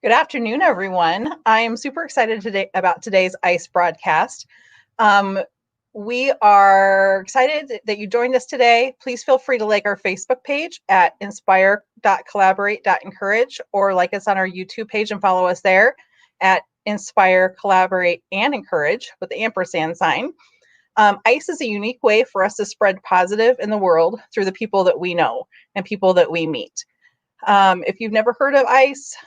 Good afternoon, everyone. I am super excited today about today's ICE broadcast. We are excited that you joined us today. Please feel free to like our Facebook page at inspire.collaborate.encourage or like us on our YouTube page and follow us there at Inspire, Collaborate, and Encourage with the ampersand sign. ICE is a unique way for us to spread positive in the world through the people that we know and people that we meet. If you've never heard of ICE,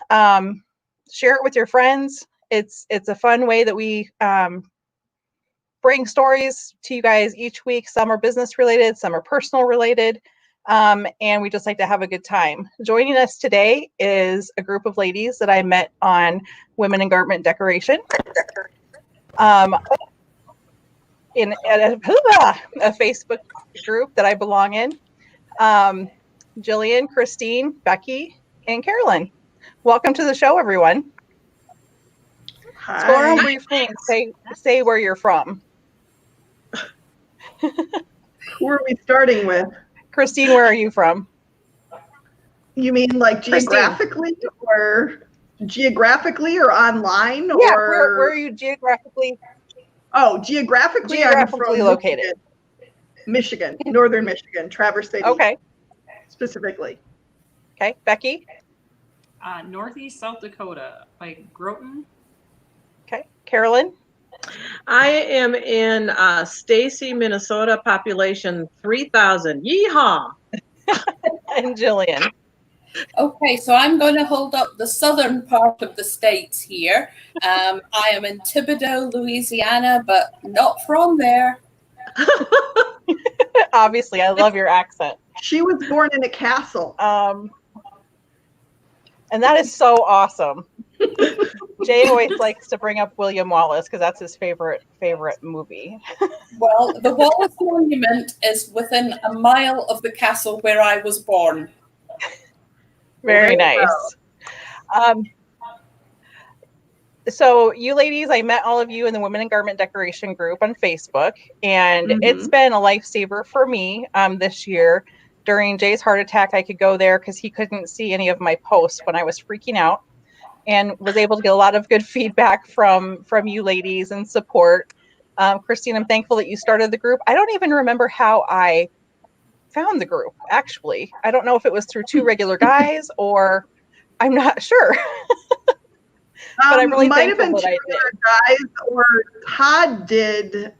share it with your friends. It's a fun way that we bring stories to you guys each week. Some are business related, some are personal related, and we just like to have a good time. Joining us today is a group of ladies that I met on Women in Garment Decoration. In a Facebook group that I belong in. Jillian, Christine, Becky, and Carolyn. Welcome to the show, everyone. Hi. Let's go around briefly and say where you're from. Who are we starting with? Christine, where are you from? You mean like geographically or online? Yeah, or where are you geographically? Oh, geographically I'm from located. Michigan, northern Michigan, Traverse City. Okay. Specifically. Okay, Becky? Northeast South Dakota, by Groton. Okay, Carolyn? I am in Stacy, Minnesota, population 3,000. Yeehaw! And Jillian? Okay, so I'm going to hold up the southern part of the states here. I am in Thibodaux, Louisiana, but not from there. Obviously, I love your accent. She was born in a castle. And that is so awesome. Jay always likes to bring up William Wallace because that's his favorite movie. Well, the Wallace Monument is within a mile of the castle where I was born. Very nice. So you ladies, I met all of you in the Women in Garment Decoration group on Facebook, and it's been a lifesaver for me this year. During Jay's heart attack, I could go there because he couldn't see any of my posts when I was freaking out, and was able to get a lot of good feedback from you ladies and support. Christine, I'm thankful that you started the group. I don't even remember how I found the group, actually. I don't know if it was through two regular guys or I'm not sure. But I'm really might have thankful been that two other guys, or Todd did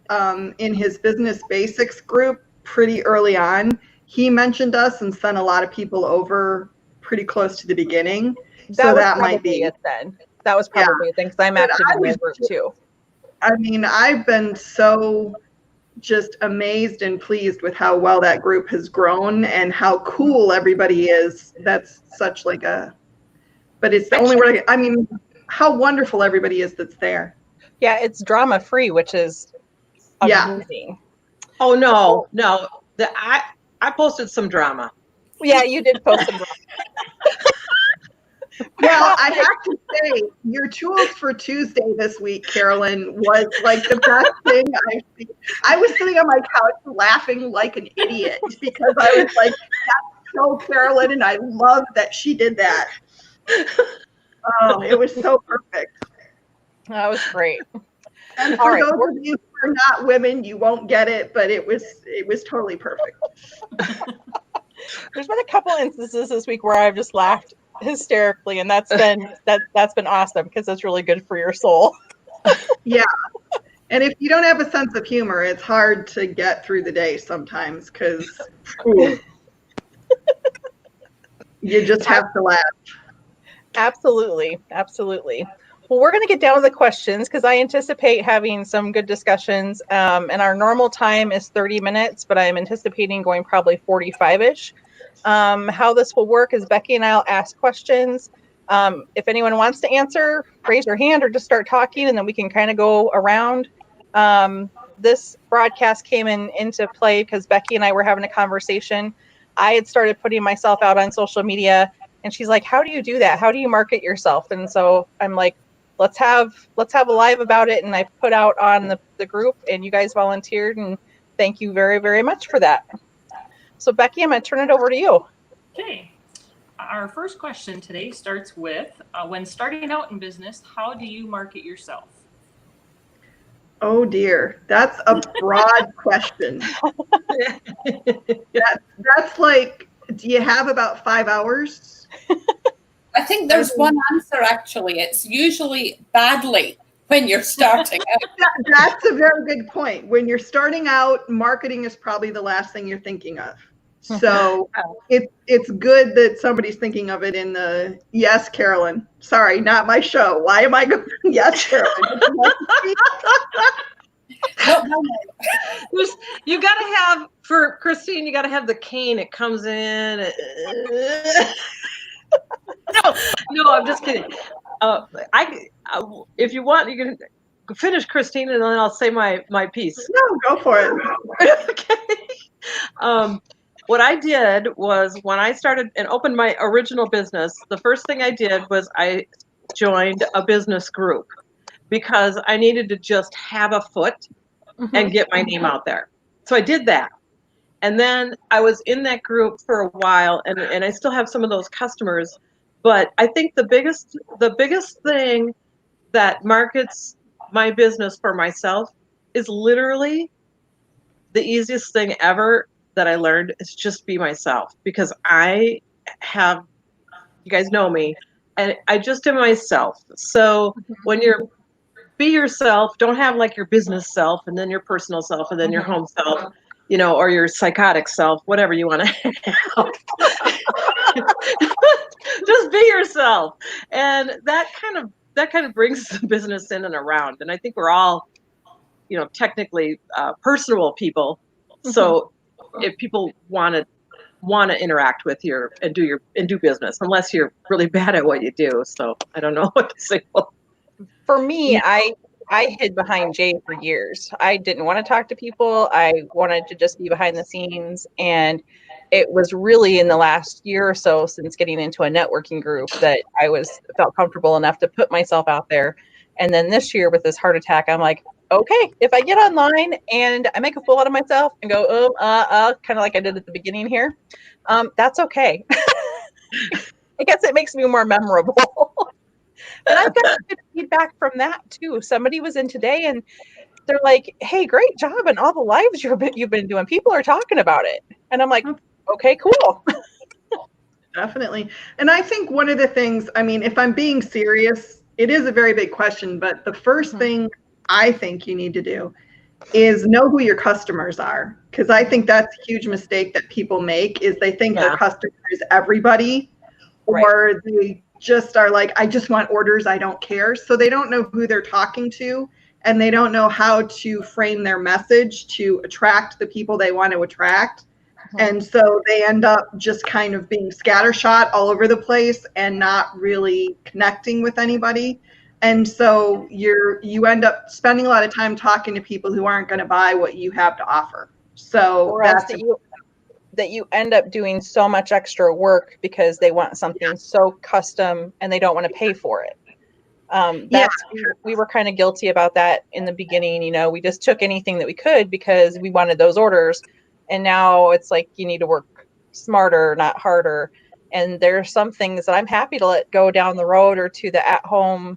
in his Business Basics group pretty early on. He mentioned us and sent a lot of people over pretty close to the beginning. So that might be it then. That was probably it then, because I'm active in the group too. I mean, I've been so just amazed and pleased with how well that group has grown and how cool everybody is. That's such like a, but it's the only word. I mean, how wonderful everybody is that's there. Yeah, it's drama free, which is amazing. Oh no. I posted some drama. Yeah, you did post some drama. Well, I have to say, your tools for Tuesday this week, Carolyn, was like the best thing I've seen. I was sitting on my couch laughing like an idiot because I was like, that's so Carolyn, and I love that she did that. Oh, it was so perfect. That was great. And for those of you who are not women, you won't get it, but it was totally perfect. There's been a couple instances this week where I've just laughed hysterically, and that's been awesome because it's really good for your soul. Yeah. And if you don't have a sense of humor, it's hard to get through the day sometimes because you just have to laugh. Absolutely. Well, we're going to get down to the questions because I anticipate having some good discussions. And our normal time is 30 minutes, but I'm anticipating going probably 45-ish. How this will work is Becky and I'll ask questions. If anyone wants to answer, raise your hand or just start talking, and then we can kind of go around. This broadcast came into play because Becky and I were having a conversation. I had started putting myself out on social media, and she's like, how do you do that? How do you market yourself? And so I'm like, let's have a live about it. And I put out on the group, and you guys volunteered, and thank you very, very much for that. So Becky, I'm going to turn it over to you. Okay. our first question today starts with, when starting out in business, how do you market yourself? Oh dear, that's a broad question. That's like, do you have about 5 hours? I think there's one answer, actually. It's usually badly when you're starting out. That's a very good point. When you're starting out, marketing is probably the last thing you're thinking of. So it's good that somebody's thinking of it in the, yes, Carolyn. Sorry, not my show. Why am I going, yes, Carolyn. You got to have, for Christine, you got to have the cane. It comes in. No, I'm just kidding. If you want, you can finish, Christine, and then I'll say my piece. No, go for it. Okay. What I did was, when I started and opened my original business, the first thing I did was I joined a business group because I needed to just have a foot and get my name out there. So I did that. And then I was in that group for a while, and I still have some of those customers. But I think the biggest thing that markets my business for myself is literally the easiest thing ever that I learned is just be myself, because you guys know me, and I just am myself. So when you're be yourself, don't have like your business self and then your personal self and then your home self, or your psychotic self, whatever you want to have. Just be yourself. And that kind of brings the business in and around. And I think we're all, technically personable people. So if people want to interact with you and do business, unless you're really bad at what you do. So I don't know what to say. For me, I hid behind Jay for years. I didn't want to talk to people. I wanted to just be behind the scenes. And it was really in the last year or so, since getting into a networking group, that I felt comfortable enough to put myself out there. And then this year with this heart attack, I'm like, okay, if I get online and I make a fool out of myself and go, kind of like I did at the beginning here, that's okay. I guess it makes me more memorable. And I've got good feedback from that too. Somebody was in today and they're like, hey, great job and all the lives you've been doing. People are talking about it. And I'm like, okay, cool. Definitely. And I think one of the things, if I'm being serious, it is a very big question, but the first thing I think you need to do is know who your customers are. Because I think that's a huge mistake that people make, is they think their customer is everybody, or they just are like, I just want orders, I don't care. So they don't know who they're talking to, and they don't know how to frame their message to attract the people they want to attract. And so they end up just kind of being scattershot all over the place and not really connecting with anybody. And so you end up spending a lot of time talking to people who aren't going to buy what you have to offer. So that's that you end up doing so much extra work because they want something so custom and they don't want to pay for it. We were kind of guilty about that in the beginning. We just took anything that we could because we wanted those orders. And now it's like, you need to work smarter, not harder. And there's some things that I'm happy to let go down the road, or to the at-home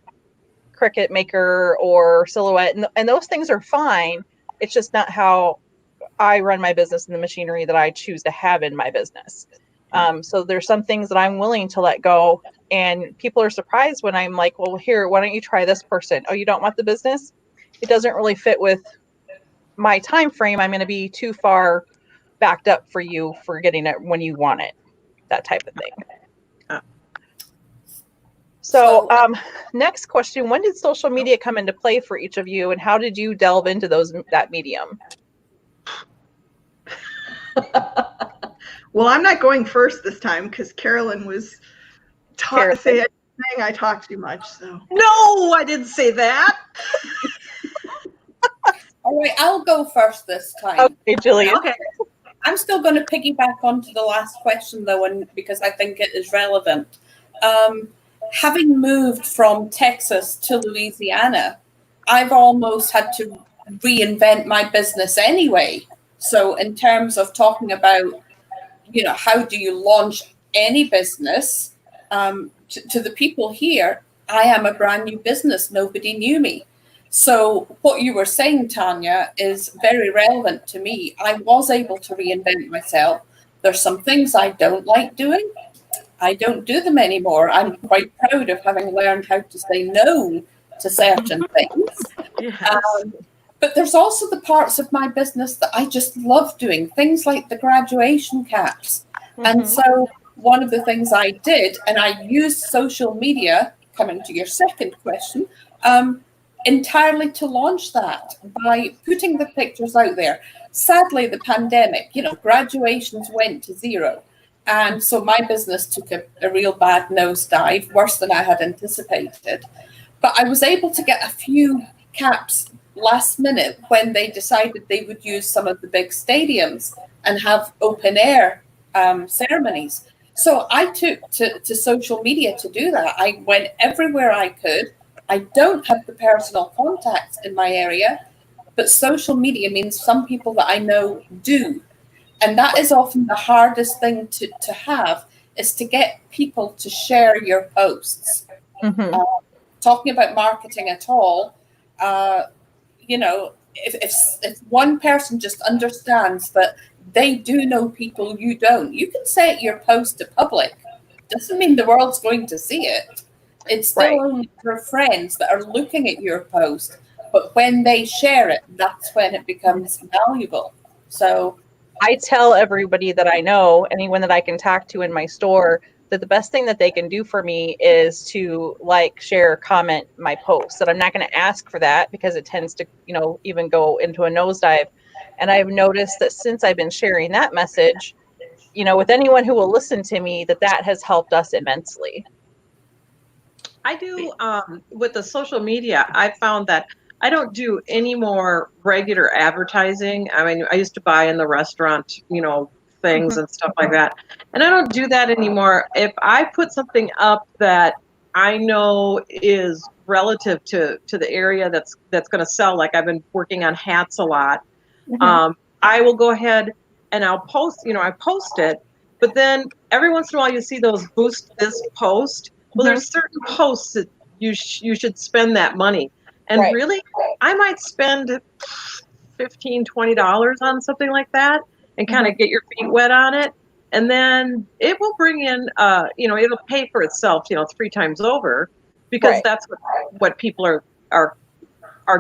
Cricut maker or Silhouette. And those things are fine. It's just not how I run my business and the machinery that I choose to have in my business. So there's some things that I'm willing to let go. And people are surprised when I'm like, well, here, why don't you try this person? Oh, you don't want the business? It doesn't really fit with my time frame. I'm going to be too far backed up for you for getting it when you want it, that type of thing. So next question, when did social media come into play for each of you, and how did you delve into that medium? Well, I'm not going first this time because Carolyn was saying I talk too much. So no, I didn't say that. All right, I'll go first this time. Okay, Jillian. Okay. I'm still going to piggyback onto the last question, though, because I think it is relevant. Having moved from Texas to Louisiana, I've almost had to reinvent my business anyway. So in terms of talking about, how do you launch any business, to the people here, I am a brand new business. Nobody knew me. So what you were saying, Tanya, is very relevant to me. I was able to reinvent myself. There's some things I don't like doing. I don't do them anymore. I'm quite proud of having learned how to say no to certain things. Yes. But there's also the parts of my business that I just love doing, things like the graduation caps. And so one of the things I did, and I used social media, coming to your second question, entirely to launch that by putting the pictures out there. Sadly, the pandemic, graduations went to zero. And so my business took a real bad nosedive, worse than I had anticipated. But I was able to get a few caps last minute when they decided they would use some of the big stadiums and have open air ceremonies. So I took to social media to do that. I went everywhere I could. I don't have the personal contacts in my area, but social media means some people that I know do. And that is often the hardest thing to have, is to get people to share your posts. Talking about marketing at all, if one person just understands that they do know people you don't, you can set your post to public. Doesn't mean the world's going to see it. It's still only your friends that are looking at your post. But when they share it, that's when it becomes valuable. So I tell everybody that I know, anyone that I can talk to in my store, that the best thing that they can do for me is to like, share, comment my posts. That I'm not going to ask for that because it tends to, even go into a nosedive. And I've noticed that since I've been sharing that message, with anyone who will listen to me, that has helped us immensely. I do, with the social media, I found that I don't do any more regular advertising. I mean, I used to buy in the restaurant, things and stuff like that. And I don't do that anymore. If I put something up that I know is relative to the area that's going to sell, like I've been working on hats a lot, I will go ahead and I'll post, I post it. But then every once in a while you see those boost this post. Well, there's certain posts that you should spend that money. And really, I might spend $15, $20 on something like that and kind of get your feet wet on it. And then it will bring in, it'll pay for itself, 3 times over, because that's what people are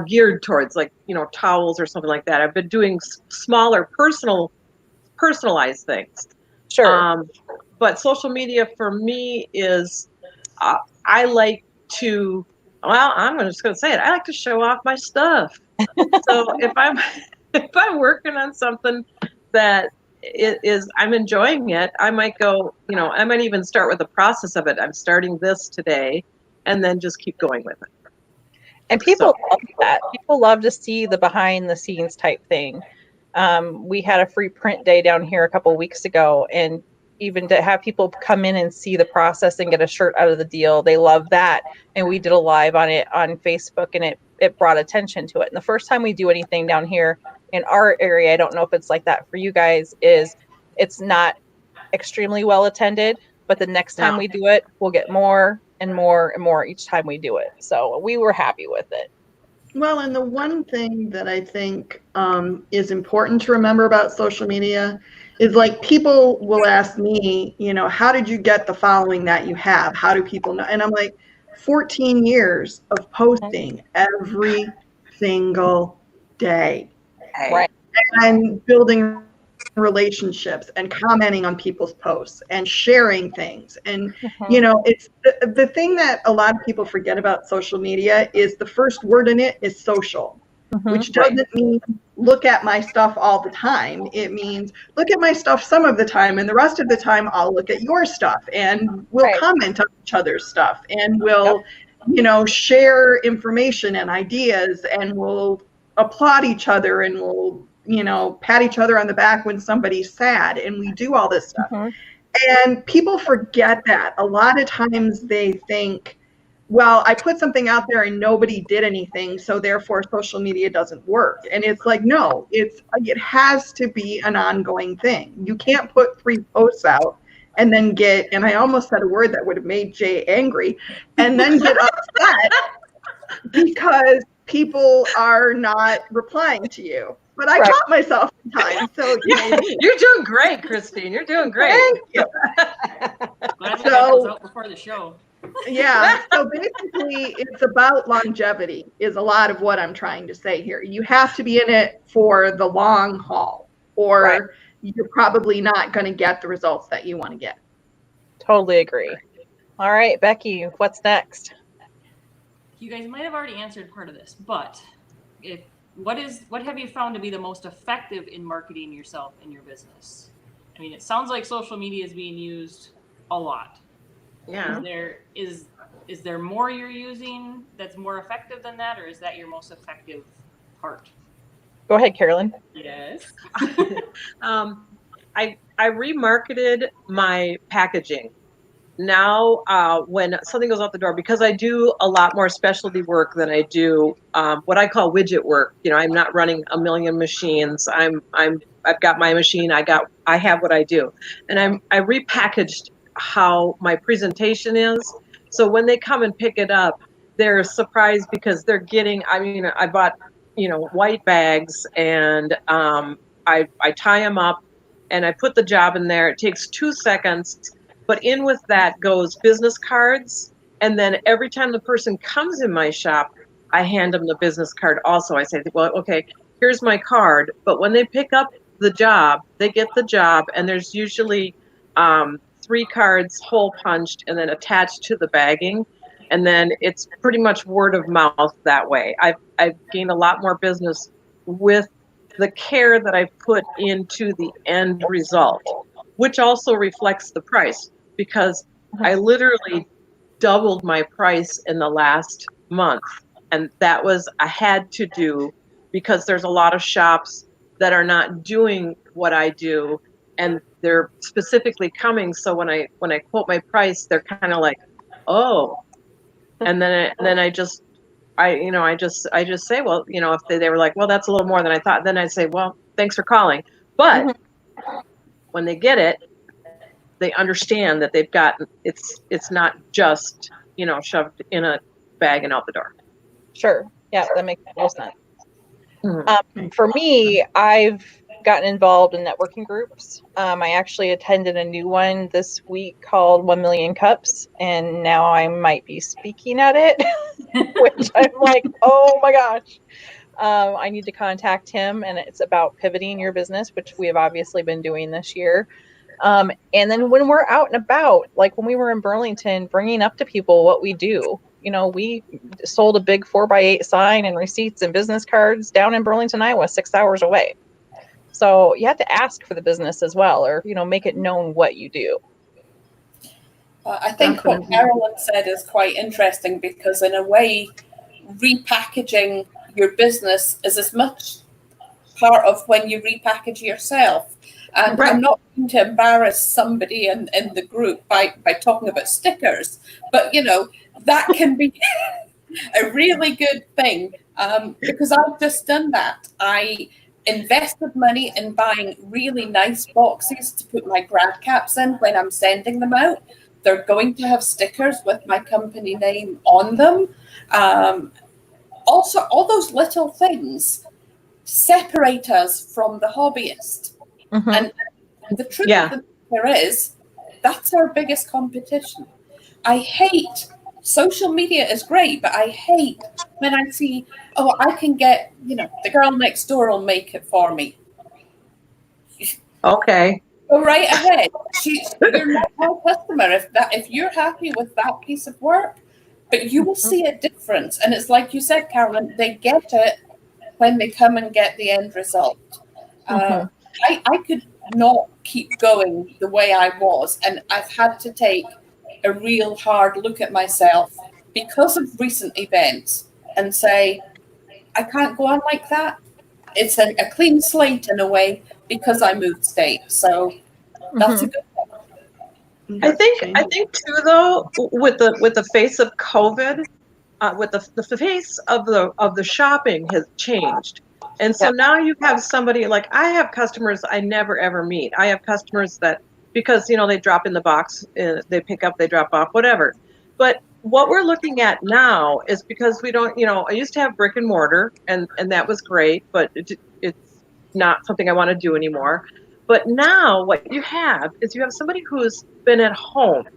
geared towards, like, towels or something like that. I've been doing smaller personalized things. Sure. But social media for me is, I like to, I'm just going to say it. I like to show off my stuff. So if I'm working on something that I'm enjoying it, I might go, I might even start with the process of it. I'm starting this today, and then just keep going with it. And people love that. People love to see the behind the scenes type thing. We had a free print day down here a couple of weeks ago, and even to have people come in and see the process and get a shirt out of the deal, they love that. And we did a live on it on Facebook, and it brought attention to it. And the first time we do anything down here in our area, I don't know if it's like that for you guys, is it's not extremely well attended, but the next time we do it, we'll get more and more and more each time we do it. So we were happy with it. Well, and the one thing that I think is important to remember about social media is, like, people will ask me, how did you get the following that you have? How do people know? And I'm like, 14 years of posting every single day. Right. And building relationships and commenting on people's posts and sharing things. And, it's the thing that a lot of people forget about social media is the first word in it is social, which doesn't mean look at my stuff all the time. It means look at my stuff some of the time, and the rest of the time I'll look at your stuff, and we'll comment on each other's stuff, and we'll, share information and ideas, and we'll applaud each other, and we'll pat each other on the back when somebody's sad, and we do all this stuff. And people forget that. A lot of times they think, well, I put something out there and nobody did anything, so therefore social media doesn't work. And it's like, no, it has to be an ongoing thing. You can't put 3 posts out and then and I almost said a word that would have made Jay angry, and then get upset because people are not replying to you. But I caught myself in time, so you're doing great, Christine. You're doing great. Thank you. Glad we got those out before the show. Yeah, so basically it's about longevity is a lot of what I'm trying to say here. You have to be in it for the long haul, or you're probably not going to get the results that you want to get. Totally agree. All right, Becky, what's next? You guys might have already answered part of this, but what have you found to be the most effective in marketing yourself and your business? I mean, it sounds like social media is being used a lot. Yeah. Is there more you're using that's more effective than that, or is that your most effective part? Go ahead, Carolyn. Yes. I remarketed my packaging. Now, when something goes out the door, because I do a lot more specialty work than I do what I call widget work. I'm not running a million machines. I've got my machine. I have what I do, and I repackaged how my presentation is. So when they come and pick it up, they're surprised because they're getting. I bought white bags, and I tie them up, and I put the job in there. It takes 2 seconds. But in with that goes business cards. And then every time the person comes in my shop, I hand them the business card also. I say, well, okay, here's my card. But when they pick up the job, they get the job. And there's usually 3 cards hole punched and then attached to the bagging. And then it's pretty much word of mouth that way. I've gained a lot more business with the care that I put into the end result, which also reflects the price, because I literally doubled my price in the last month. And that was I had to do, because there's a lot of shops that are not doing what I do, and they're specifically coming. So when I quote my price, they're kind of like, oh, and then I just say, well, if they were like, well, that's a little more than I thought, then I'd say, well, thanks for calling. But when they get it, they understand that they've gotten it's not just shoved in a bag and out the door. Sure. Yeah, that makes no sense. For me, I've gotten involved in networking groups. I actually attended a new one this week called 1 Million Cups, and now I might be speaking at it, which I'm like, oh my gosh. I need to contact him, and it's about pivoting your business, which we have obviously been doing this year. And then when we're out and about, like when we were in Burlington, bringing up to people what we do. We sold a big 4x8 sign and receipts and business cards down in Burlington, Iowa, 6 hours away. So you have to ask for the business as well, or, make it known what you do. I think what Carolyn said is quite interesting, because in a way, repackaging your business is as much part of when you repackage yourself. And I'm not going to embarrass somebody in the group by talking about stickers, but that can be a really good thing, because I've just done that. I invested money in buying really nice boxes to put my grad caps in when I'm sending them out. They're going to have stickers with my company name on them. Also, all those little things separate us from the hobbyist. And the truth of the matter is, that's our biggest competition. I hate social media is great, but I hate when I see, oh, I can get, the girl next door will make it for me. Okay. Go right ahead. You're not my customer if you're happy with that piece of work, but you will see a difference. And it's like you said, Carolyn, they get it when they come and get the end result. I could not keep going the way I was, and I've had to take a real hard look at myself because of recent events and say, I can't go on like that. It's a clean slate in a way because I moved state. So that's a good thing. I think too, though, with the face of COVID, with the face of the shopping has changed. And so now you have somebody like, I have customers I never ever meet. I have customers that because, they drop in the box, they pick up, they drop off, whatever. But what we're looking at now is because we don't, I used to have brick and mortar, and that was great, but it's not something I want to do anymore. But now what you have is you have somebody who's been at home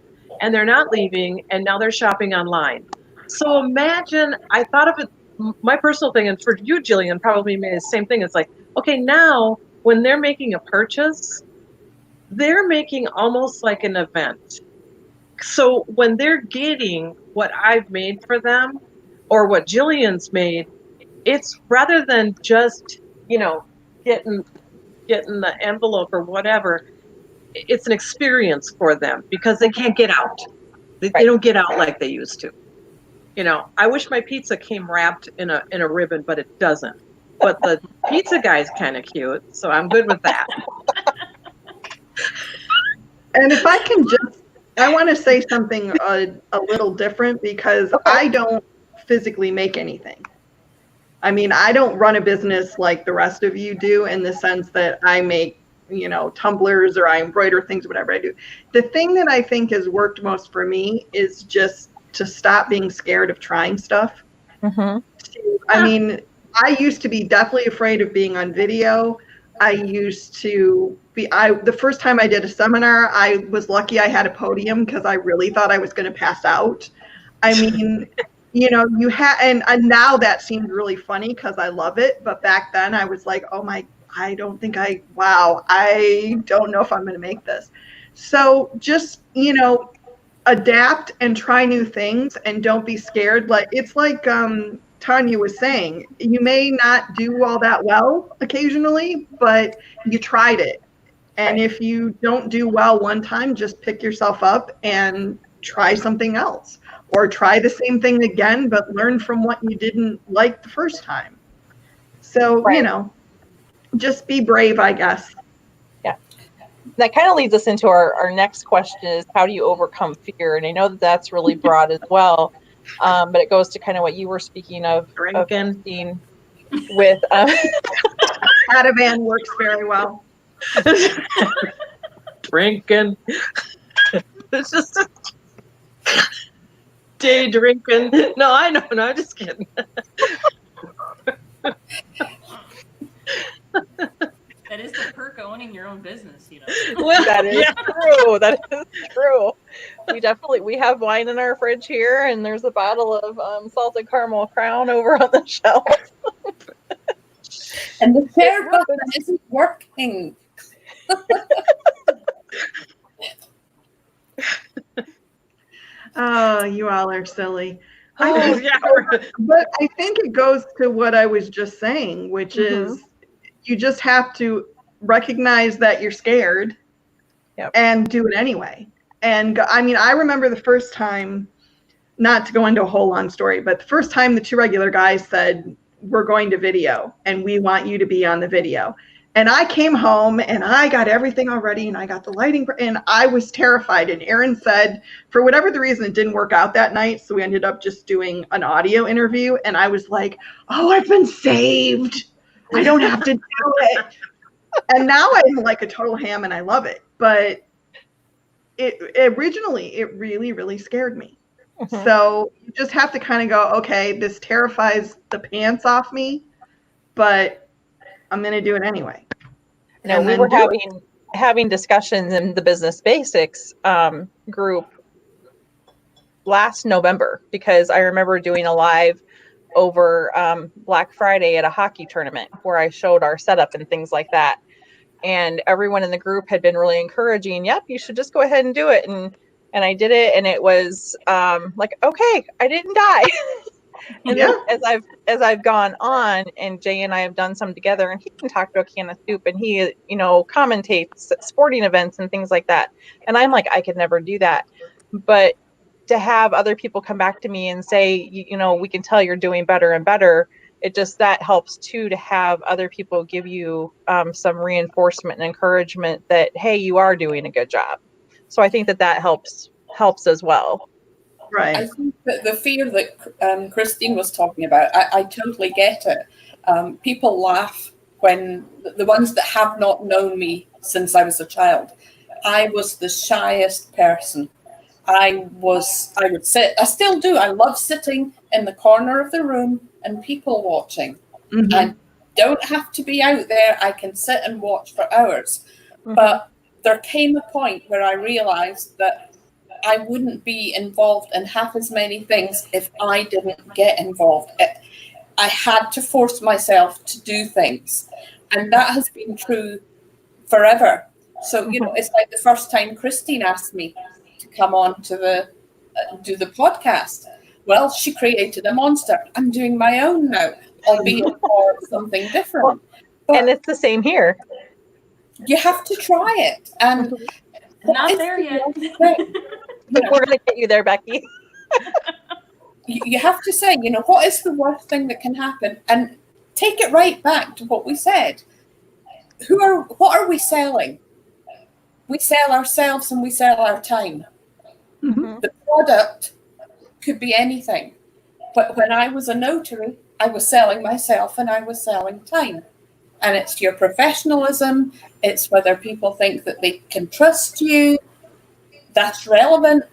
and they're not leaving, and now they're shopping online. So imagine, I thought of it, my personal thing, and for you, Jillian, probably made the same thing. It's like, okay, now when they're making a purchase, they're making almost like an event. So when they're getting what I've made for them or what Jillian's made, it's rather than just, getting the envelope or whatever, it's an experience for them because they can't get out. They don't get out like they used to. I wish my pizza came wrapped in a ribbon, but it doesn't. But the pizza guy's kind of cute, so I'm good with that. And if I can I want to say something a little different, because I don't physically make anything. I mean, I don't run a business like the rest of you do, in the sense that I make, tumblers, or I embroider things, whatever I do. The thing that I think has worked most for me is just to stop being scared of trying stuff. Mm-hmm. I mean, I used to be deathly afraid of being on video. I used to be, the first time I did a seminar, I was lucky I had a podium because I really thought I was going to pass out. I mean, you had, and now that seems really funny because I love it. But back then I was like, oh my, I don't know if I'm going to make this. So just, adapt and try new things, and don't be scared. It's like Tanya was saying, you may not do all that well occasionally, but you tried it. And if you don't do well one time, just pick yourself up and try something else, or try the same thing again, but learn from what you didn't like the first time. So, just be brave, I guess. That kind of leads us into our next question is, how do you overcome fear? And I know that that's really broad as well, but it goes to kind of what you were speaking of. Drinking. With Ativan works very well. Drinking. It's just day drinking. No, I know. No, I'm just kidding. That is the perk of owning your own business, Well, that is true. That is true. We have wine in our fridge here, and there's a bottle of salted caramel Crown over on the shelf. And the share button isn't working. Oh, you all are silly. But I think it goes to what I was just saying, which is you just have to recognize that you're scared and do it anyway. And I mean, I remember the first time, not to go into a whole long story, but the first time the two regular guys said, we're going to video and we want you to be on the video. And I came home and I got everything all ready and I got the lighting, and I was terrified. And Erin said, for whatever the reason, it didn't work out that night. So we ended up just doing an audio interview. And I was like, oh, I've been saved. I don't have to do it. And now I'm like a total ham and I love it. But originally, it really, really scared me. So you just have to kind of go, okay, this terrifies the pants off me, but I'm going to do it anyway. No, we were having discussions in the Business Basics group last November, because I remember doing a live over Black Friday at a hockey tournament where I showed our setup and things like that. And everyone in the group had been really encouraging, yep, you should just go ahead and do it. And I did it, and it was like, okay, I didn't die. And then as I've gone on, and Jay and I have done some together, and he can talk to a can of soup, and he, commentates sporting events and things like that. And I'm like, I could never do that. But to have other people come back to me and say, we can tell you're doing better and better, that helps too, to have other people give you some reinforcement and encouragement that, hey, you are doing a good job. So I think that helps as well. Right. I think that the fear that Christine was talking about, I totally get it. People laugh when the ones that have not known me since I was a child, I was the shyest person. I would sit, I still do. I love sitting in the corner of the room and people watching. Mhm. I don't have to be out there. I can sit and watch for hours. Mhm. But there came a point where I realized that I wouldn't be involved in half as many things if I didn't get involved. I had to force myself to do things. And that has been true forever. So, you know, it's like the first time Christine asked me to come on to do the podcast. Well, she created a monster. I'm doing my own now, albeit for something different. But And it's the same here. you have to try it. And Not it's there the yet. one thing. We're going to get you there, Becky. You have to say, you know, what is the worst thing that can happen? And take it right back to what we said. What are we selling? We sell ourselves and we sell our time. Mhm. The product could be anything. But when I was a notary, I was selling myself and I was selling time. And it's your professionalism. It's whether people think that they can trust you. That's relevant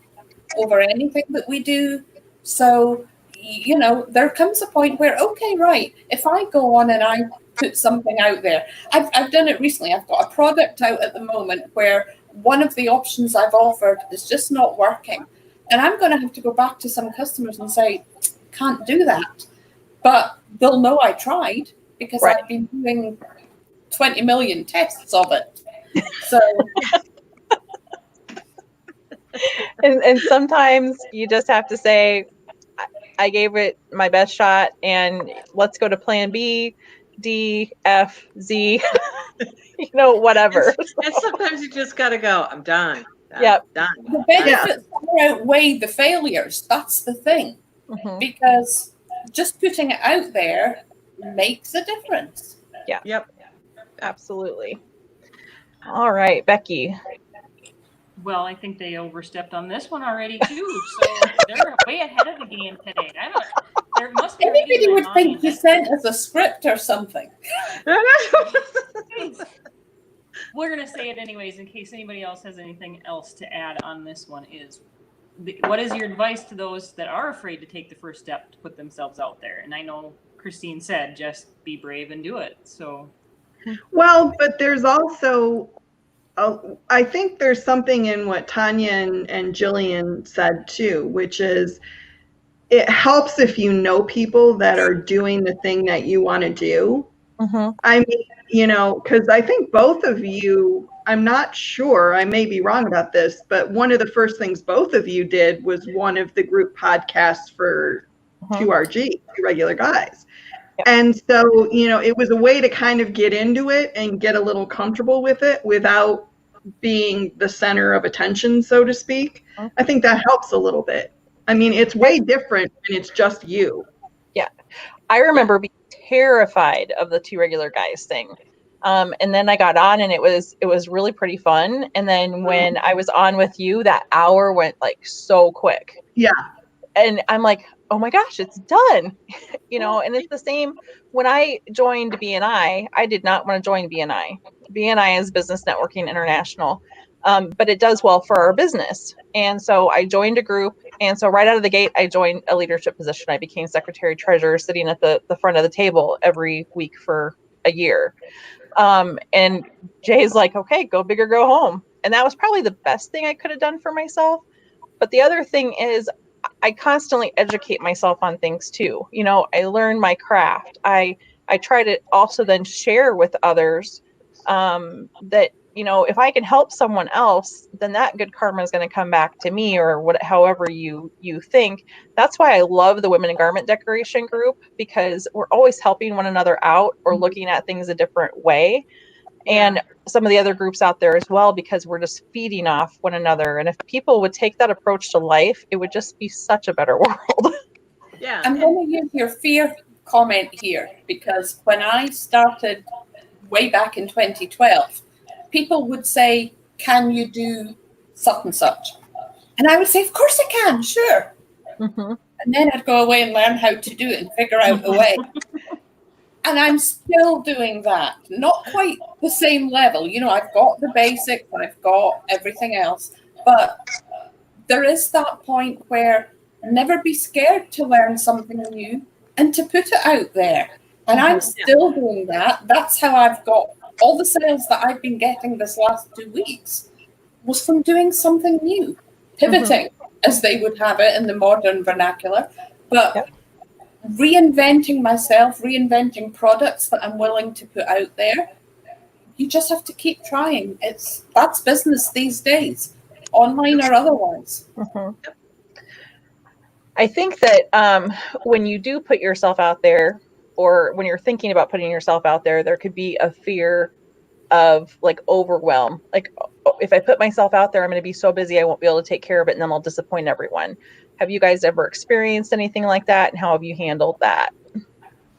over anything that we do. So, you know, there comes a point where, okay, right, if I go on and I put something out there, I've done it recently. I've got a product out at the moment where one of the options I've offered is just not working. And I'm going to have to go back to some customers and say, can't do that. But they'll know I tried because Right. I've been doing 20 million tests of it. So And sometimes you just have to say, I gave it my best shot, and let's go to plan B, D, F, Z, you know, whatever. And sometimes you just got to go, I'm done. Yep. Done. the benefits outweigh the failures. That's the thing. Mhm. Because just putting it out there makes a difference. Yep. Absolutely. All right, Becky. Well, I think they overstepped on this one already too. So they're way ahead of the game today. There must be Anybody reading would my think mind. you sent us a script or something. We're gonna say it anyways in case anybody else has anything else to add on this one. What is your advice to those that are afraid to take the first step to put themselves out there? And I know Christine said just be brave and do it. So Well, but there's also, I think there's something in what Tanya and Jillian said too, which is it helps if you know people that are doing the thing that you want to do. Mhm. I mean, you know, because I think both of you, I'm not sure, I may be wrong about this, but one of the first things both of you did was one of the group podcasts for Mhm. 2RG, Two Regular Guys. Yep. And so, you know, it was a way to kind of get into it and get a little comfortable with it without being the center of attention, so to speak. Mhm. I think that helps a little bit. I mean, it's way different when it's just you. Yeah. I remember being terrified of the Two Regular Guys thing. And then I got on and it was really pretty fun. And then when I was on with you, that hour went like so quick. Yeah. And I'm like, oh my gosh, it's done. You know, and it's the same when I joined BNI. I did not want to join BNI. BNI is Business Networking International, but it does well for our business. And so I joined a group. And so right out of the gate, I joined a leadership position. I became secretary treasurer, sitting at the front of the table every week for a year. And Jay's like, okay, go big or go home. And that was probably the best thing I could have done for myself. But the other thing is I constantly educate myself on things too. You know, I learn my craft. I try to also then share with others that, you know, if I can help someone else, then that good karma is going to come back to me, or however you think. That's why I love the Women in Garment Decoration group, because we're always helping one another out or looking at things a different way. And some of the other groups out there as well, because we're just feeding off one another. And if people would take that approach to life, it would just be such a better world. Yeah. I'm going to use your fear comment here because when I started way back in 2012, people would say, can you do such and such? And I would say, of course I can, sure. Mhm. And then I'd go away and learn how to do it and figure out a way. And I'm still doing that. Not quite the same level. You know, I've got the basics, I've got everything else. But there is that point where never be scared to learn something new and to put it out there. And I'm still doing that. That's how I've got all the sales that I've been getting this last 2 weeks was from doing something new, pivoting, as they would have it in the modern vernacular. But reinventing myself, reinventing products that I'm willing to put out there. You just have to keep trying. That's business these days, online or otherwise. I think that when you do put yourself out there, or when you're thinking about putting yourself out there, there could be a fear of like overwhelm. Like, if I put myself out there, I'm going to be so busy I won't be able to take care of it, and then I'll disappoint everyone. Have you guys ever experienced anything like that, and how have you handled that?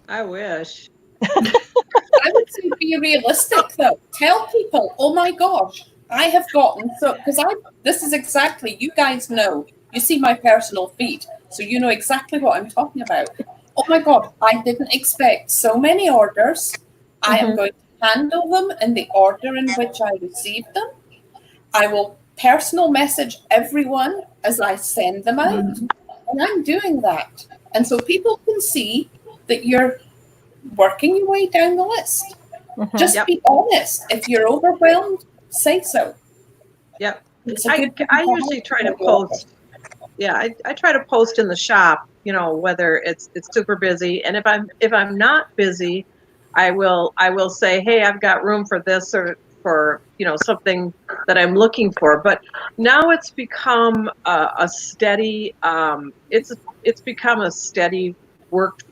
I wish. I would say be realistic though. Tell people, oh my gosh, I have gotten so, because this is exactly, you guys know, you see my personal feed, so you know exactly what I'm talking about. Oh my God, I didn't expect so many orders. I am going to handle them in the order in which I received them. I will personal message everyone as I send them out. And I'm doing that. And so people can see that you're working your way down the list. Just be honest. If you're overwhelmed, say so. Yep. I usually try to post. Yeah, I try to post in the shop, you know, whether it's super busy. And if I'm not busy, I will say, hey, I've got room for this, or for, you know, something that I'm looking for. But now it's become a steady it's become a steady work,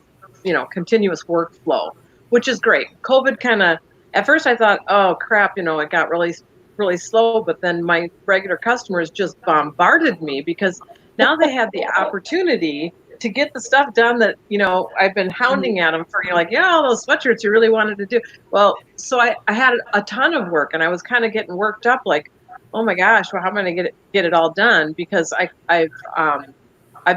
you know, continuous workflow, which is great. COVID kind of, at first I thought, oh crap, you know, it got really slow, but then my regular customers just bombarded me because now they had the opportunity to get the stuff done that, you know, I've been hounding at them for. You're like, yeah, all those sweatshirts you really wanted to do. Well, so I had a ton of work, and I was kind of getting worked up, like, oh my gosh, well, how am I going to get it all done? Because I've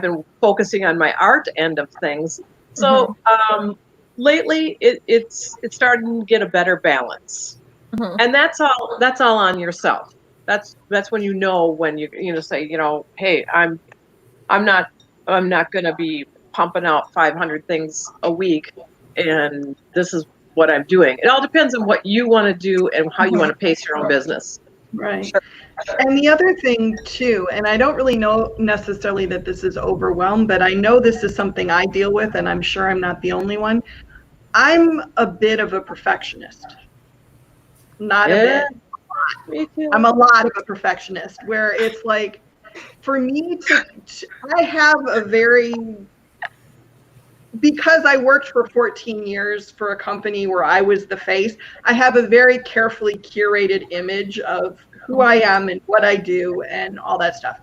been focusing on my art end of things. So lately it's starting to get a better balance. And that's all on yourself. That's when you know, when you say, you know, hey, I'm not going to be pumping out 500 things a week, and this is what I'm doing. It all depends on what you want to do and how you want to pace your own business. Right. And the other thing too, and I don't really know necessarily that this is overwhelmed, but I know this is something I deal with, and I'm sure I'm not the only one. I'm a bit of a perfectionist. Not a bit. Me too. I'm a lot of a perfectionist, where it's like, for me I have a very, because I worked for 14 years for a company where I was the face, I have a very carefully curated image of who I am and what I do and all that stuff.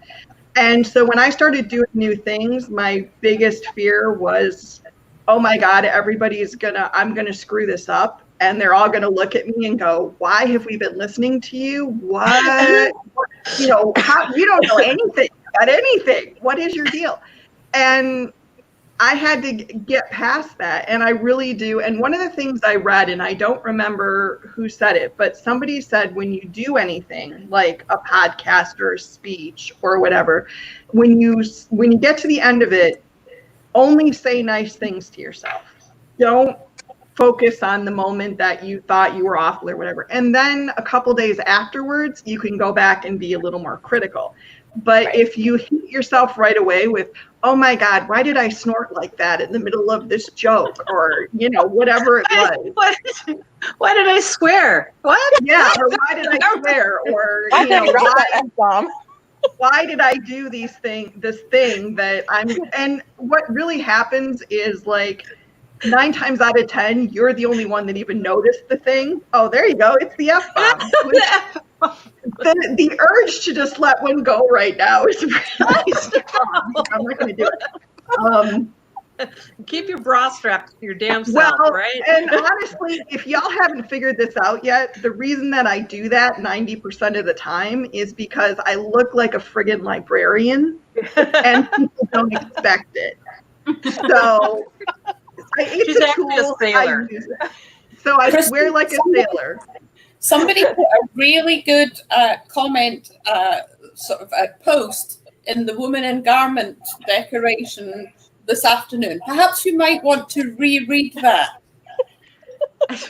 And so when I started doing new things, my biggest fear was, oh my God, I'm gonna screw this up. And they're all going to look at me and go, why have we been listening to you? What? You know, you don't know anything about anything. What is your deal? And I had to get past that. And I really do. And one of the things I read, and I don't remember who said it, but somebody said, when you do anything like a podcast or a speech or whatever, when you get to the end of it, only say nice things to yourself. Don't focus on the moment that you thought you were awful or whatever. And then a couple days afterwards, you can go back and be a little more critical. But if you hit yourself right away with, oh my God, why did I snort like that in the middle of this joke? Or, you know, whatever it was. Why did I swear? What? Yeah, or why did I swear? Or, you know, why did I do this thing that and what really happens is, like, 9 times out of 10, you're the only one that even noticed the thing. Oh, there you go. It's the F-bomb. The urge to just let one go right now is really strong. I'm not going to do it. Keep your bra strapped to your damn self, right? And honestly, if y'all haven't figured this out yet, the reason that I do that 90% of the time is because I look like a friggin' librarian, and people don't expect it. So It's She's a actually a tool. sailor. I use it. So I Kristen, swear like a sailor. Somebody put a really good comment, sort of a post in the Woman in Garment decoration this afternoon. Perhaps you might want to reread that. Which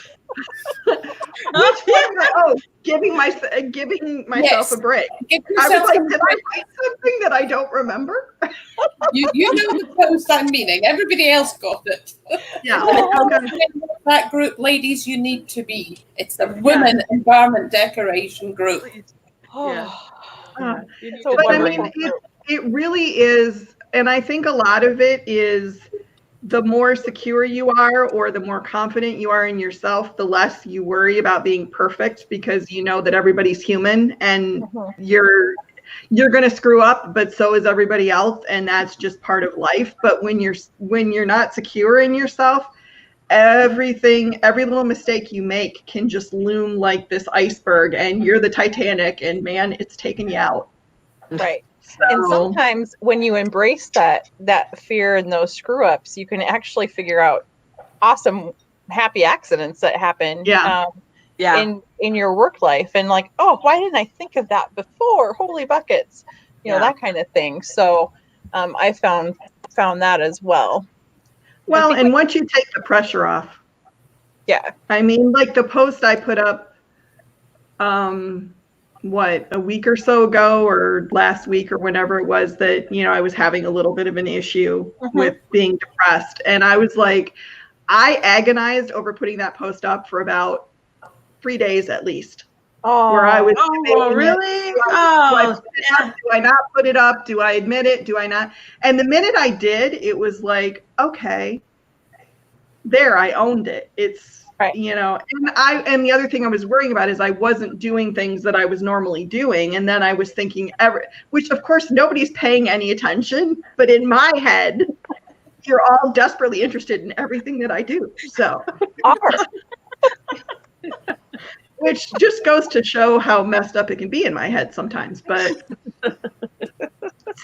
one? Giving myself a break. Give I was yourself like, some did I write something that I don't remember? You know the post I'm meaning. Everybody else got it. Yeah. That group, ladies, you need to be. It's the Women in Garment Decoration group. Yeah. So But I wonderful. mean, it really is, and I think a lot of it is the more secure you are or the more confident you are in yourself, the less you worry about being perfect because you know that everybody's human and you're going to screw up, but so is everybody else, and that's just part of life. But when you're not secure in yourself, every little mistake you make can just loom like this iceberg, and you're the Titanic, and man, it's taking you out. Right. And sometimes when you embrace that fear and those screw ups, you can actually figure out awesome, happy accidents that happen in your work life. And like, oh, why didn't I think of that before? Holy buckets, that kind of thing. So I found that as well. Well, and once you take the pressure off. Yeah. I mean, like the post I put up, a week or so ago or last week or whenever it was that, I was having a little bit of an issue with being depressed. And I was like, I agonized over putting that post up for about 3 days at least. Where I was really? Do I not put it up? Do I admit it? Do I not? And the minute I did, it was like, okay, there, I owned it. It's, and the other thing I was worrying about is I wasn't doing things that I was normally doing. And then I was thinking, which of course nobody's paying any attention, but in my head, you're all desperately interested in everything that I do. So, which just goes to show how messed up it can be in my head sometimes. But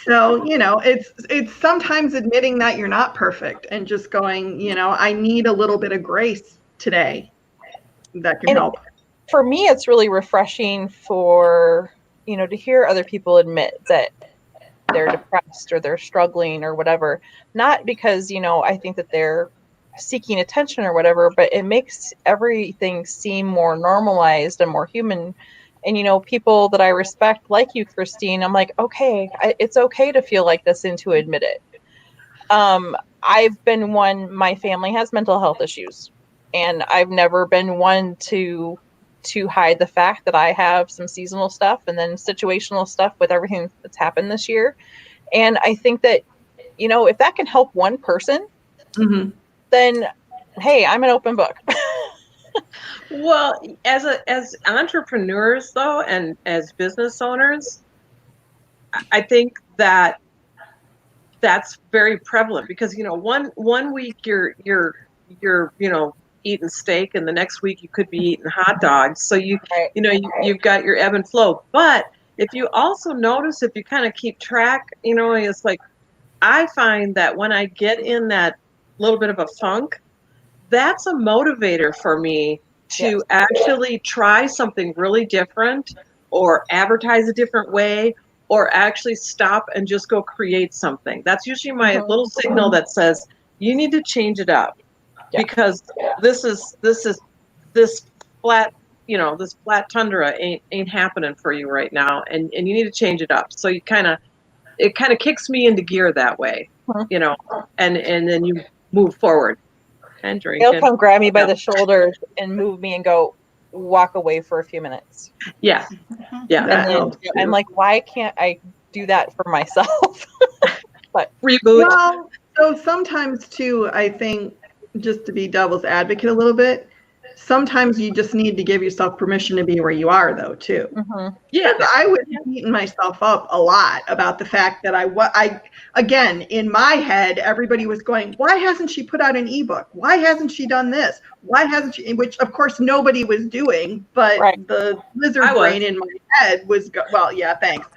so, it's sometimes admitting that you're not perfect and just going, I need a little bit of grace today that can help. For me, it's really refreshing to hear other people admit that they're depressed or they're struggling or whatever, not because, I think that they're seeking attention or whatever, but it makes everything seem more normalized and more human. And, people that I respect, like you, Christine, I'm like, okay, it's okay to feel like this and to admit it. I've been my family has mental health issues, and I've never been one to hide the fact that I have some seasonal stuff and then situational stuff with everything that's happened this year. And I think that, if that can help one person, then, hey, I'm an open book. Well, as entrepreneurs though, and as business owners, I think that that's very prevalent because, one week you're eating steak and the next week you could be eating hot dogs. So you've got your ebb and flow. But if you also notice, if you kind of keep track, it's like, I find that when I get in that little bit of a funk, that's a motivator for me to actually try something really different or advertise a different way or actually stop and just go create something. That's usually my little signal that says, you need to change it up because this flat, this flat tundra ain't happening for you right now. And you need to change it up. So it kind of kicks me into gear that way, and then you move forward. And drink. They'll come grab me by the shoulders and move me and go walk away for a few minutes. Yeah. And then I'm like, why can't I do that for myself? But reboot. Well, so sometimes too, I think, just to be devil's advocate a little bit, sometimes you just need to give yourself permission to be where you are, though, too. Yeah, I was beating myself up a lot about the fact that I again, in my head, everybody was going, why hasn't she put out an ebook? Why hasn't she done this? Why hasn't she? Which, of course, nobody was doing, but the lizard brain in my head was, well, yeah, thanks.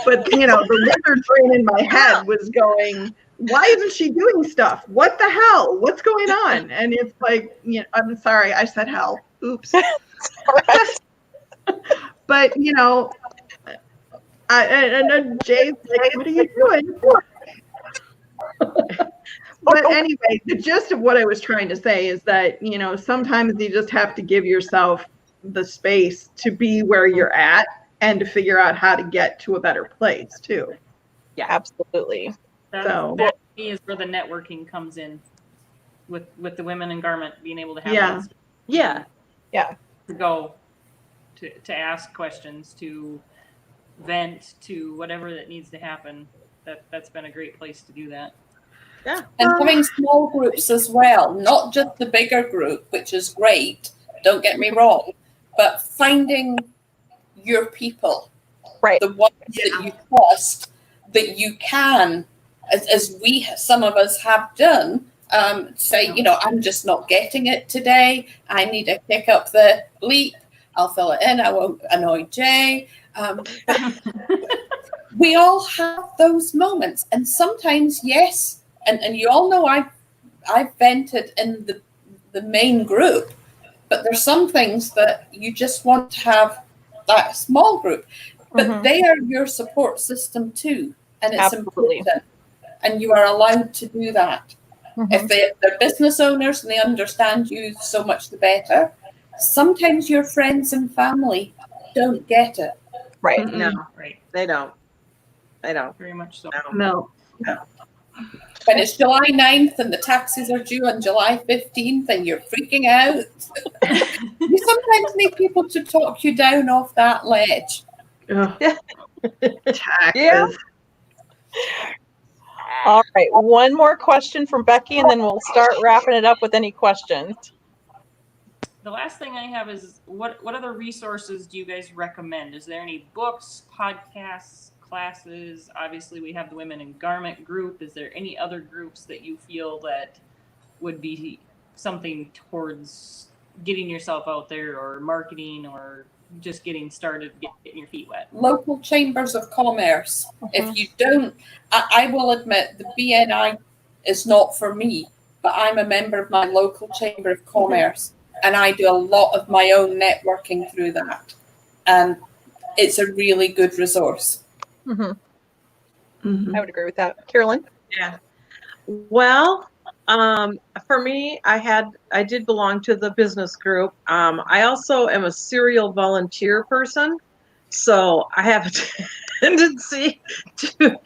But, the lizard brain in my head was going, why isn't she doing stuff? What the hell? What's going on? And it's like, I'm sorry, I said hell. Oops. But, and Jay's like, what are you doing? But anyway, the gist of what I was trying to say is that, sometimes you just have to give yourself the space to be where you're at and to figure out how to get to a better place too. Yeah, absolutely. That is where the networking comes in with the women in garment being able to have to go to ask questions, to vent, to whatever that needs to happen. That's been a great place to do that. Yeah. And having small groups as well, not just the bigger group, which is great, don't get me wrong, but finding your people, right? The ones that you trust, that you can, as some of us have done, say, I'm just not getting it today. I need to pick up the bleep. I'll fill it in. I won't annoy Jay. We all have those moments. And sometimes, yes, and you all know I've vented in the main group, but there's some things that you just want to have that small group. But they are your support system too. And it's important. And you are allowed to do that. If they're business owners and they understand you, so much the better. Sometimes your friends and family don't get it. Right. No, they don't. Very much so. No. When it's July 9th and the taxes are due on July 15th and you're freaking out, you sometimes need people to talk you down off that ledge. Taxes. Yeah. All right. One more question from Becky, and then we'll start wrapping it up with any questions. The last thing I have is what other resources do you guys recommend? Is there any books, podcasts, classes? Obviously, we have the Women in Garment group. Is there any other groups that you feel that would be something towards getting yourself out there, or marketing, or just getting started, getting your feet wet? Local chambers of commerce. If you don't, I will admit the BNI is not for me, but I'm a member of my local chamber of commerce, and I do a lot of my own networking through that. And it's a really good resource. I would agree with that. Carolyn? Yeah. Well, for me, I did belong to the business group. I also am a serial volunteer person, so I have a tendency to,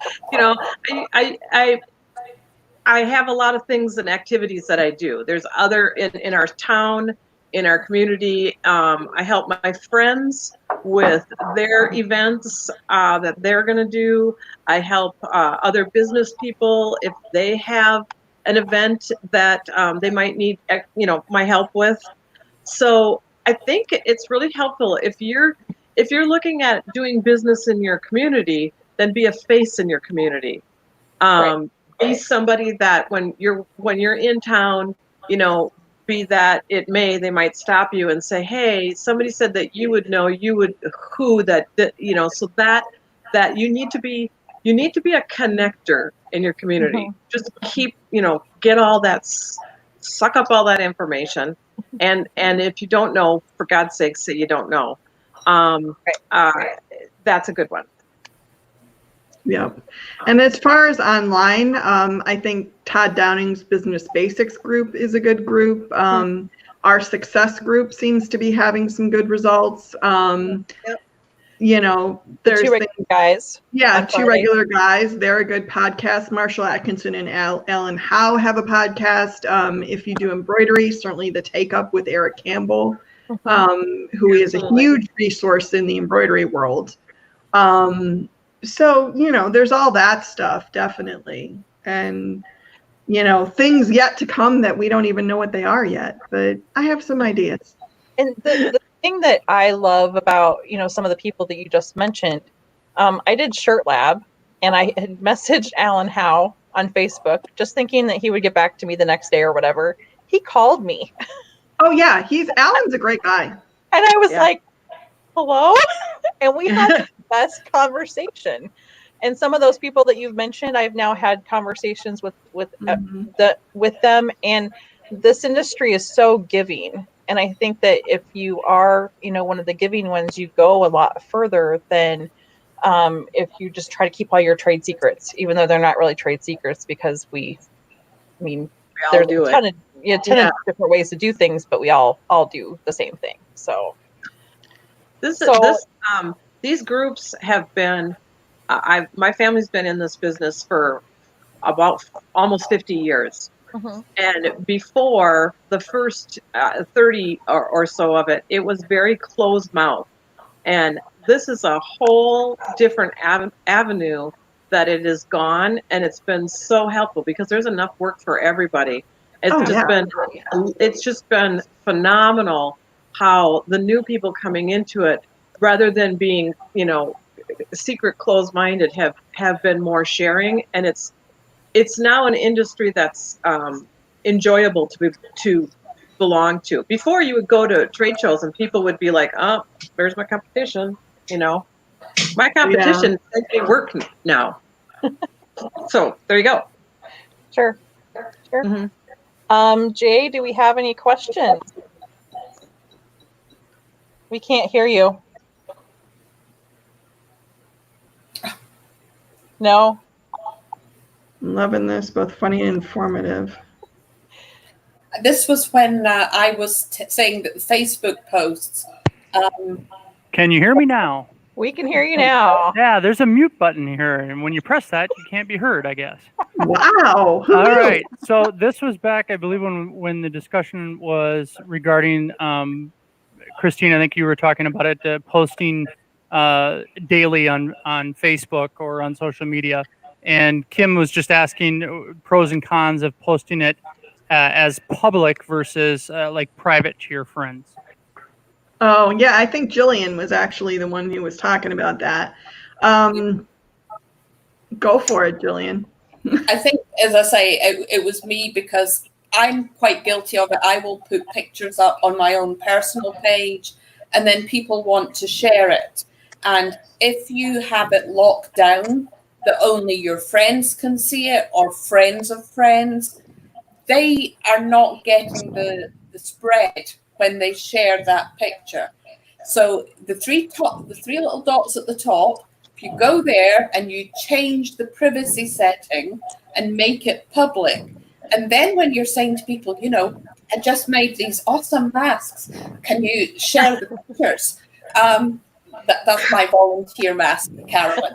I have a lot of things and activities that I do. There's other in our town, in our community. I help my friends with their events that they're going to do. I help other business people if they have an event that they might need, my help with. So I think it's really helpful if you're looking at doing business in your community, then be a face in your community. Be somebody that when you're in town, be that it may, they might stop you and say, hey, somebody said that you would know, so that you need to be a connector in your community. Just keep, get all that, suck up all that information. And if you don't know, for God's sake, say you don't know. That's a good one. Yeah. And as far as online, I think Todd Downing's Business Basics group is a good group. Our success group seems to be having some good results. There's two regular guys. Yeah, two regular guys. They're a good podcast. Marshall Atkinson and Alan Howe have a podcast. If you do embroidery, certainly the Take Up with Eric Campbell, who is a huge resource in the embroidery world. So, there's all that stuff, definitely. And, things yet to come that we don't even know what they are yet, but I have some ideas. And the thing that I love about, some of the people that you just mentioned, I did Shirt Lab, and I had messaged Alan Howe on Facebook, just thinking that he would get back to me the next day or whatever. He called me. Oh yeah, Alan's a great guy. And I was like, hello? And we had the best conversation. And some of those people that you've mentioned, I've now had conversations with them, and this industry is so giving. And I think that if you are, one of the giving ones, you go a lot further than if you just try to keep all your trade secrets, even though they're not really trade secrets, because there's a ton of different ways to do things, but we all do the same thing. So these groups have been, my family's been in this business for about almost 50 years. Mm-hmm. And before the first 30 or so of it, it was very closed mouth. And this is a whole different avenue that it is gone. And it's been so helpful because there's enough work for everybody. It's just been phenomenal how the new people coming into it, rather than being, secret closed-minded, have been more sharing. And it's now an industry that's enjoyable to belong to. Before, you would go to trade shows and people would be like, "Oh, there's my competition." My competition sends me work now. So there you go. Sure. Mm-hmm. Jay, do we have any questions? We can't hear you. No. I'm loving this, both funny and informative. This was when I was saying that the Facebook posts. Can you hear me now? We can hear you now. Yeah, there's a mute button here, and when you press that, you can't be heard, I guess. Wow. All right. So this was back, I believe, when the discussion was regarding Christine. I think you were talking about it, posting daily on Facebook or on social media. And Kim was just asking pros and cons of posting it as public versus like private to your friends. Oh, yeah. I think Jillian was actually the one who was talking about that. Go for it, Jillian. I think, as I say, it was me because I'm quite guilty of it. I will put pictures up on my own personal page and then people want to share it. And if you have it locked down that only your friends can see it or friends of friends, they are not getting the spread when they share that picture. So the three little dots at the top, if you go there and you change the privacy setting and make it public, and then when you're saying to people, I just made these awesome masks, can you share the pictures? That's my volunteer mask, Carolyn.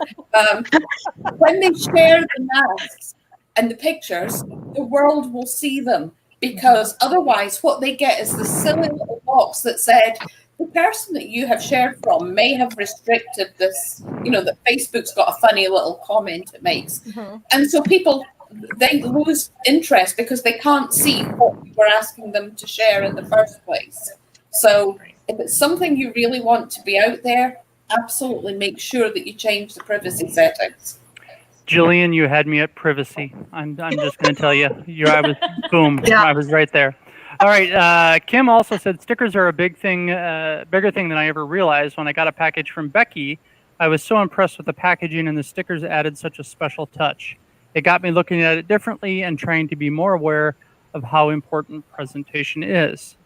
When they share the masks and the pictures, the world will see them, because otherwise what they get is the silly little box that said, the person that you have shared from may have restricted this, that Facebook's got a funny little comment it makes. Mm-hmm. And so people, they lose interest because they can't see what you were asking them to share in the first place. So if it's something you really want to be out there, absolutely make sure that you change the privacy settings. Jillian, you had me at privacy. I'm just going to tell you. I was boom. Yeah. I was right there. All right. Kim also said stickers are a bigger thing than I ever realized. When I got a package from Becky, I was so impressed with the packaging, and the stickers added such a special touch. It got me looking at it differently and trying to be more aware of how important presentation is.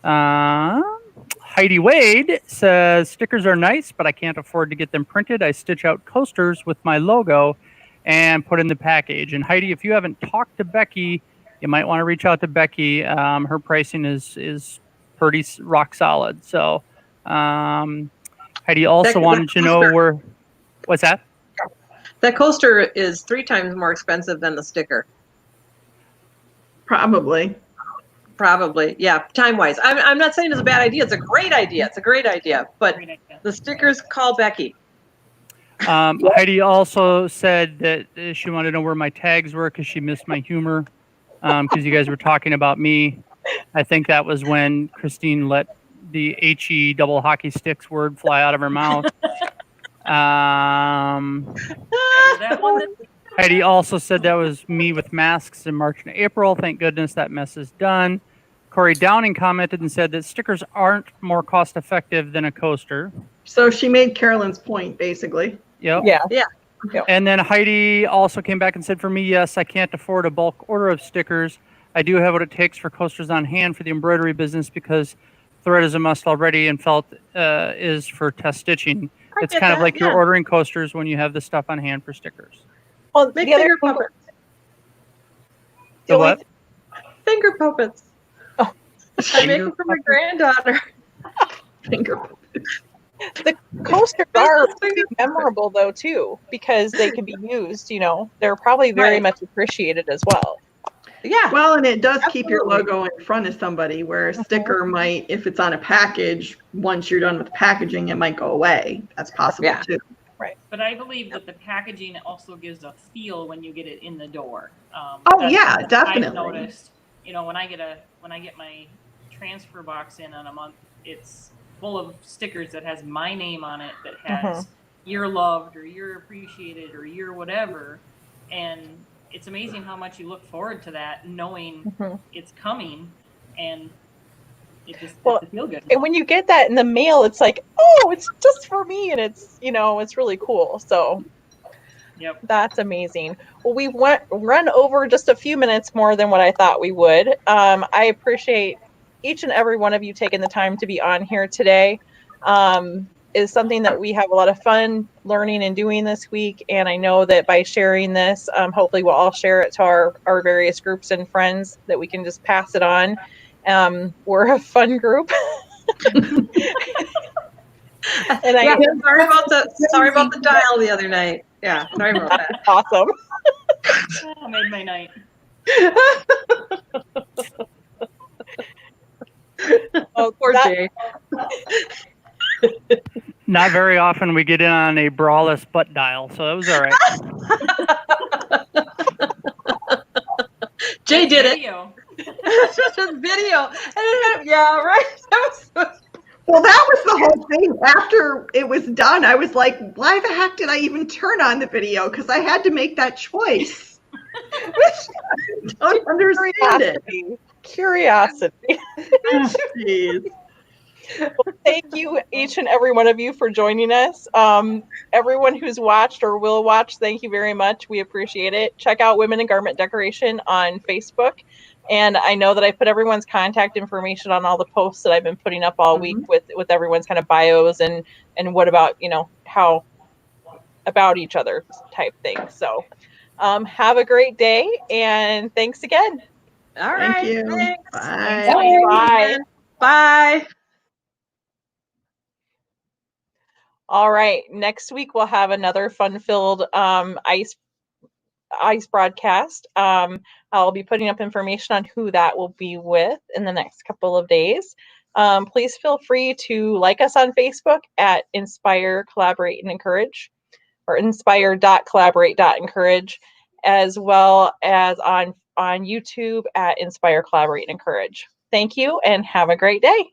Heidi Wade says stickers are nice, but I can't afford to get them printed. I stitch out coasters with my logo and put in the package. And Heidi, if you haven't talked to Becky, you might want to reach out to Becky. Her pricing is pretty rock solid. So Heidi also wanted to know what's that? That coaster is 3 times more expensive than the sticker. Probably, yeah, time-wise. I'm not saying it's a bad idea. It's a great idea. But the stickers, call Becky. Heidi also said that she wanted to know where my tags were because she missed my humor. Because you guys were talking about me. I think that was when Christine let the H-E double hockey sticks word fly out of her mouth. Heidi also said that was me with masks in March and April. Thank goodness that mess is done. Corey Downing commented and said that stickers aren't more cost effective than a coaster. So she made Carolyn's point, basically. Yep. Yeah. And then Heidi also came back and said, for me, yes, I can't afford a bulk order of stickers. I do have what it takes for coasters on hand for the embroidery business because thread is a must already and felt is for test stitching. It's kind of like you're ordering coasters when you have the stuff on hand for stickers. Well, Make the other finger thing- puppets. the The only what? Finger puppets. Oh. I make them for my granddaughter. Finger. The coasters are pretty memorable though too, because they can be used, you know, they're probably very Right. much appreciated as well. Yeah. Well, and it does keep your Absolutely. logo in front of somebody, where a sticker might, if it's on a package, once you're done with the packaging, it might go away. That's possible Yeah. too. But I believe that the packaging also gives a feel when you get it in the door. Oh, That's yeah, what definitely. I've noticed, you know, when I get my transfer box in on a month, it's full of stickers that has my name on it, that has you're loved or you're appreciated or you're whatever. And it's amazing how much you look forward to that, knowing it's coming, and it just Well, it's feel good. And when you get that in the mail, it's like, oh, it's just for me, and it's, you know, it's really cool. So Yep. that's amazing. Well, we run over just a few minutes more than what I thought we would. I appreciate each and every one of you taking the time to be on here today. Is something that we have a lot of fun learning and doing this week. And I know that by sharing this, hopefully we'll all share it to our various groups and friends that we can just pass it on. We're a fun group. And Yeah, sorry about the dial the other night. Yeah, sorry about that. Awesome. I made my night. Oh, Poor Jay. Not very often we get in on a braless butt dial, so it was all right. Jay did it. Video. Just video. Yeah, right. Well, that was the whole thing. After it was done, I was like, why the heck did I even turn on the video? Because I had to make that choice. I don't understand it. Curiosity. Jeez. Well, thank you, each and every one of you, for joining us. Everyone who's watched or will watch, thank you very much. We appreciate it. Check out Women in Garment Decoration on Facebook. And I know that I put everyone's contact information on all the posts that I've been putting up all week with everyone's kind of bios and what about, you know, how about each other type thing. So have a great day, and thanks again. All right. Thank you. Thanks. Bye. Bye. Bye. All right. Next week we'll have another fun-filled ice broadcast. I'll be putting up information on who that will be with in the next couple of days. Please feel free to like us on Facebook at Inspire, Collaborate, and Encourage, or inspire.collaborate.encourage, as well as on YouTube at Inspire, Collaborate, and Encourage. Thank you, and have a great day.